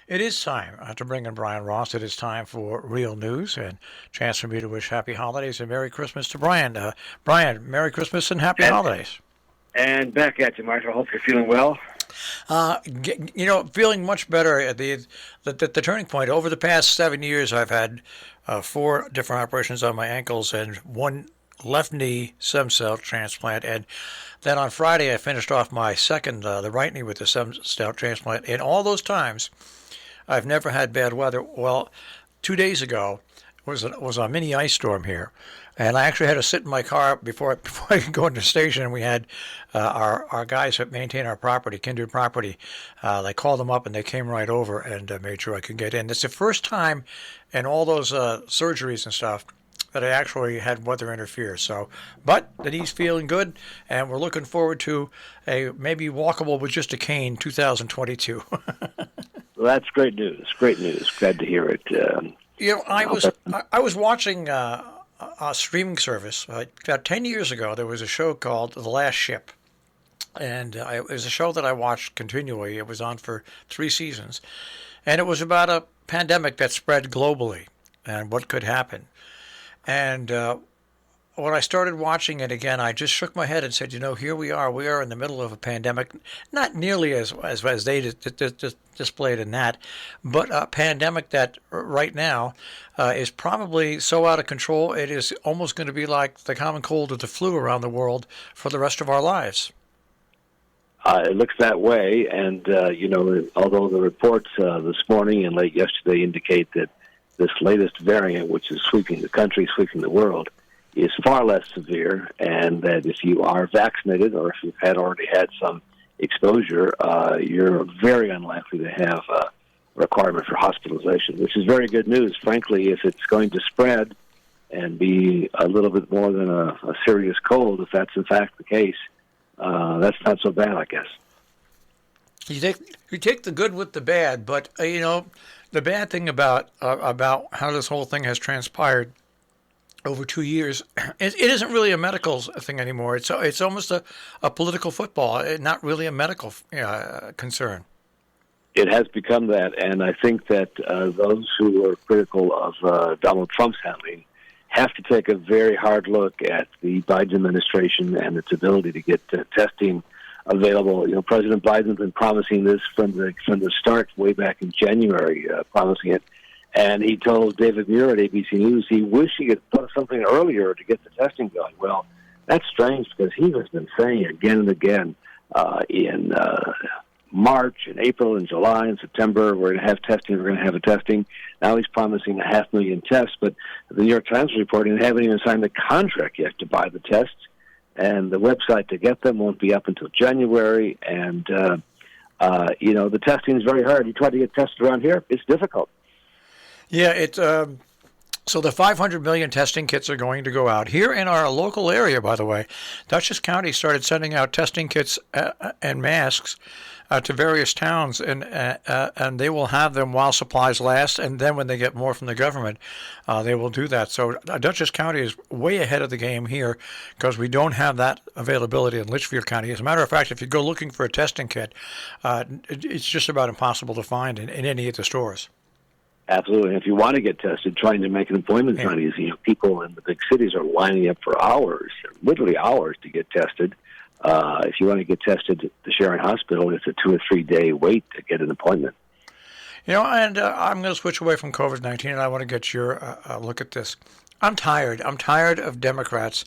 It is time to bring in Brian Ross. It is time for Real News and chance for me to wish happy holidays and Merry Christmas to Brian. Brian, Merry Christmas and happy holidays. And back at you, Marshall. I hope you're feeling well. Feeling much better at the turning point. Over the past 7 years, I've had 4 different operations on my ankles and 1 left knee stem cell transplant. And then on Friday, I finished off my second, the right knee with the stem cell transplant. And all those times, I've never had bad weather. Well, 2 days ago was a mini ice storm here, and I actually had to sit in my car before I could go into the station. And we had our guys that maintain our property, Kindred Property. They called them up, and they came right over and made sure I could get in. It's the first time in all those surgeries and stuff that I actually had weather interfere. But the knee's feeling good, and we're looking forward to a maybe walkable with just a cane 2022. Well, that's great news. Great news. Glad to hear it. I was watching a streaming service about 10 years ago. There was a show called The Last Ship, and it was a show that I watched continually. It was on for 3 seasons, and it was about a pandemic that spread globally and what could happen. And when I started watching it again, I just shook my head and said, here we are. We are in the middle of a pandemic, not nearly as they displayed in that, but a pandemic that right now is probably so out of control, it is almost going to be like the common cold or the flu around the world for the rest of our lives. It looks that way, and, although the reports this morning and late yesterday indicate that this latest variant, which is sweeping the country, sweeping the world, is far less severe, and that if you are vaccinated or if you've already had some exposure, you're very unlikely to have a requirement for hospitalization, which is very good news. Frankly, if it's going to spread and be a little bit more than a serious cold, if that's in fact the case, that's not so bad, I guess. You take the good with the bad, but the bad thing about how this whole thing has transpired over 2 years, it isn't really a medical thing anymore. It's almost a political football, not really a medical concern. It has become that, and I think that those who are critical of Donald Trump's handling have to take a very hard look at the Biden administration and its ability to get testing available. President Biden's been promising this from the start, way back in January, promising it. And he told David Muir at ABC News he wished he could put something earlier to get the testing going. Well, that's strange because he has been saying again and again in March and April and July and September, we're going to have testing, we're going to have a testing. Now he's promising 500,000 tests, but the New York Times is reporting they haven't even signed the contract yet to buy the tests, and the website to get them won't be up until January, and, the testing is very hard. You try to get tested around here, it's difficult. Yeah, so the 500 million testing kits are going to go out. Here in our local area, by the way, Dutchess County started sending out testing kits and masks to various towns, and they will have them while supplies last, and then when they get more from the government, they will do that. So Dutchess County is way ahead of the game here because we don't have that availability in Litchfield County. As a matter of fact, if you go looking for a testing kit, it's just about impossible to find in any of the stores. Absolutely. If you want to get tested, trying to make an appointment is not easy. People in the big cities are lining up for hours, literally hours, to get tested. If you want to get tested at the Sharon Hospital, it's a 2 or 3 day wait to get an appointment. And I'm going to switch away from COVID-19, and I want to get your look at this. I'm tired. I'm tired of Democrats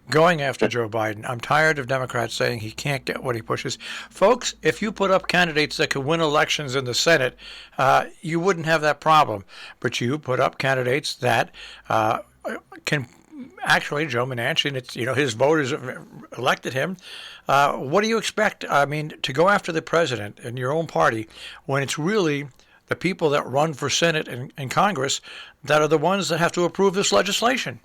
going after Joe Biden. I'm tired of Democrats saying he can't get what he pushes. Folks, if you put up candidates that could win elections in the Senate, you wouldn't have that problem. But you put up candidates that can actually, Joe Manchin, it's his voters elected him. What do you expect? I mean, to go after the president in your own party when it's really the people that run for Senate and Congress that are the ones that have to approve this legislation.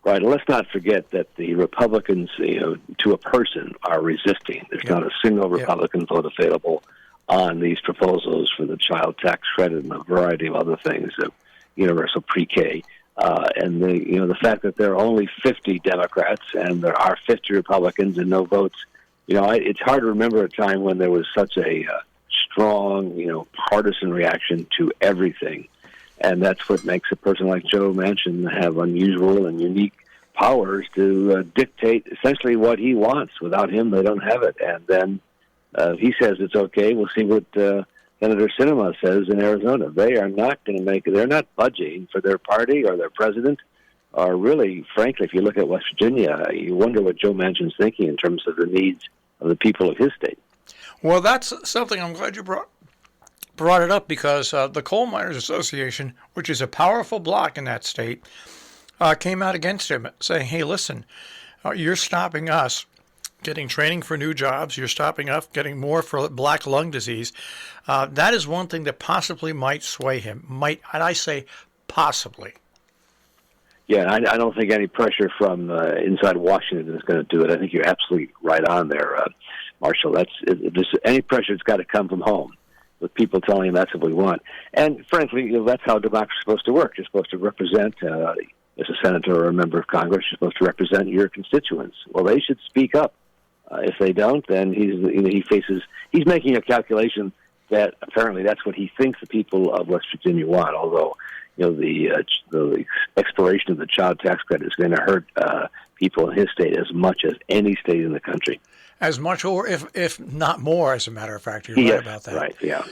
Right. Let's not forget that the Republicans, to a person, are resisting. There's not a single Republican vote available on these proposals for the child tax credit and a variety of other things, universal pre-K. And the fact that there are only 50 Democrats and there are 50 Republicans and no votes, it's hard to remember a time when there was such a strong, partisan reaction to everything. And that's what makes a person like Joe Manchin have unusual and unique powers to dictate essentially what he wants. Without him, they don't have it. And then he says it's okay. We'll see what Senator Sinema says in Arizona. They are not going to they're not budging for their party or their president. Or really, frankly, if you look at West Virginia, you wonder what Joe Manchin's thinking in terms of the needs of the people of his state. Well, that's something I'm glad you brought it up, because the Coal Miners Association, which is a powerful bloc in that state, came out against him, saying, hey, listen, you're stopping us getting training for new jobs. You're stopping us getting more for black lung disease. That is one thing that possibly might sway him. And I say possibly. Yeah, I don't think any pressure from inside Washington is going to do it. I think you're absolutely right on there, Marshall. Any pressure has got to come from home, with people telling him that's what we want. And frankly, that's how democracy is supposed to work. You're supposed to represent, as a senator or a member of Congress, you're supposed to represent your constituents. Well, they should speak up. If they don't, then he's making a calculation that apparently that's what he thinks the people of West Virginia want. Although, the expiration of the child tax credit is going to hurt people in his state as much as any state in the country. As much, or if not more, as a matter of fact. You're right about that. Right, yeah.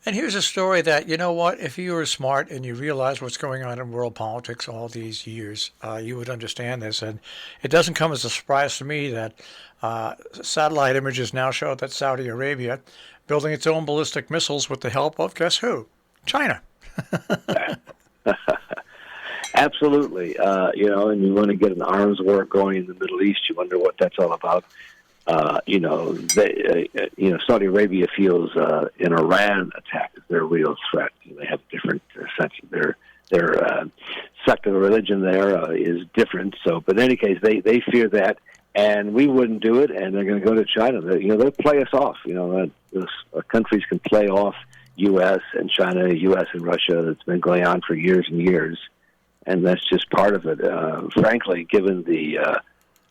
And here's a story that, you know what, if you were smart and you realize what's going on in world politics all these years, you would understand this. And it doesn't come as a surprise to me that satellite images now show that Saudi Arabia building its own ballistic missiles with the help of, guess who? China. Absolutely. And you want to get an arms war going in the Middle East, you wonder what that's all about. Saudi Arabia feels an Iran attack is their real threat. They have different sense of their sect of religion there is different. So, but in any case, they fear that, and we wouldn't do it, and they're going to go to China. They'll play us off. Countries can play off U.S. and China, U.S. and Russia. That's been going on for years and years, and that's just part of it. Frankly, given the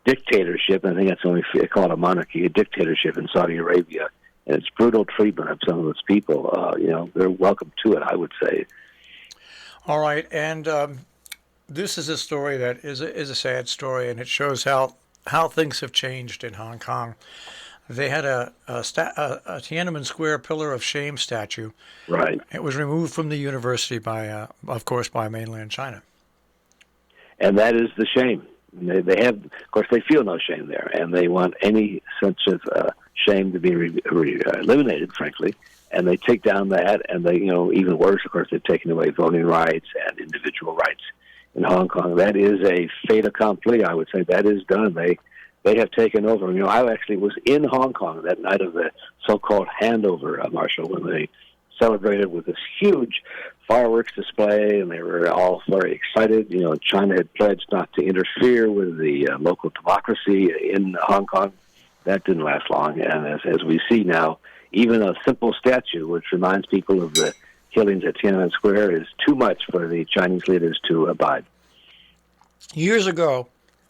dictatorship, I think that's only called a monarchy, a dictatorship in Saudi Arabia, and its brutal treatment of some of its people, they're welcome to it, I would say. All right, and this is a story that is a sad story, and it shows how things have changed in Hong Kong. They had a Tiananmen Square Pillar of Shame statue. Right. It was removed from the university by mainland China. And that is the shame. They have, of course, they feel no shame there, and they want any sense of shame to be eliminated, frankly. And they take down that, and they, even worse, of course, they've taken away voting rights and individual rights in Hong Kong. That is a fait accompli. I would say that is done. They have taken over. I actually was in Hong Kong that night of the so-called handover, Marshall, when they celebrated with this huge fireworks display, and they were all very excited. China had pledged not to interfere with the local democracy in Hong Kong. That didn't last long, and as we see now, even a simple statue, which reminds people of the killings at Tiananmen Square, is too much for the Chinese leaders to abide. Years ago,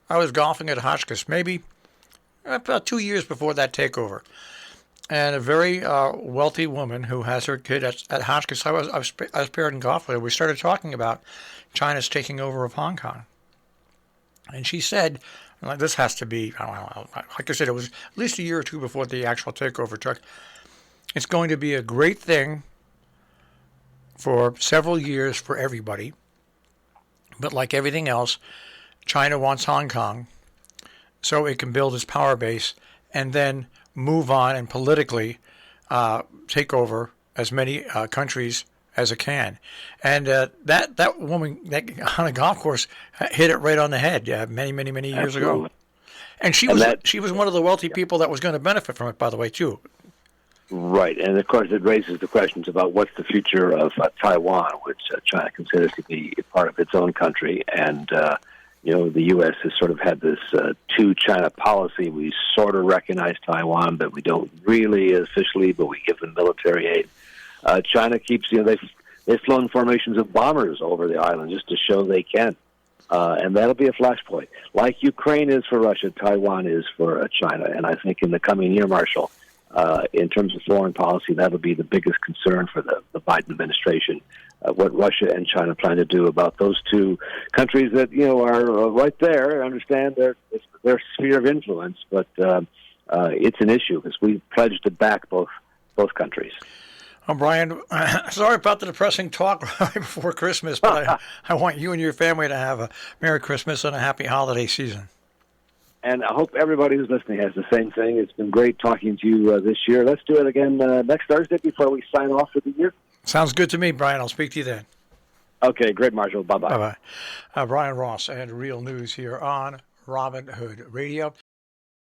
I was golfing at Hotchkiss, maybe about 2 years before that takeover. And a very wealthy woman who has her kid at Hotchkiss, I was paired in golf with her. We started talking about China's taking over of Hong Kong. And she said, this has to be, like I said, it was at least a year or two before the actual takeover took. It's going to be a great thing for several years for everybody. But like everything else, China wants Hong Kong so it can build its power base and then move on and politically take over as many countries as it can. And that woman on a golf course hit it right on the head many years ago. And she was one of the wealthy people that was going to benefit from it, by the way, too. Right, and of course it raises the questions about what's the future of Taiwan, which China considers to be part of its own country, and the U.S. has sort of had this two-China policy. We sort of recognize Taiwan, but we don't really officially, but we give them military aid. China keeps, they've flown formations of bombers over the island just to show they can, and that'll be a flashpoint. Like Ukraine is for Russia, Taiwan is for China, and I think in the coming year, Marshall, in terms of foreign policy, that'll be the biggest concern for the Biden administration. What Russia and China plan to do about those two countries that are right there. I understand their sphere of influence, but it's an issue because we pledged to back both countries. Brian, sorry about the depressing talk right before Christmas, but I want you and your family to have a Merry Christmas and a happy holiday season. And I hope everybody who's listening has the same thing. It's been great talking to you this year. Let's do it again next Thursday before we sign off for the year. Sounds good to me, Brian. I'll speak to you then. Okay, great, Marshall. Bye-bye. Bye-bye. Brian Ross and Real News here on Robin Hood Radio.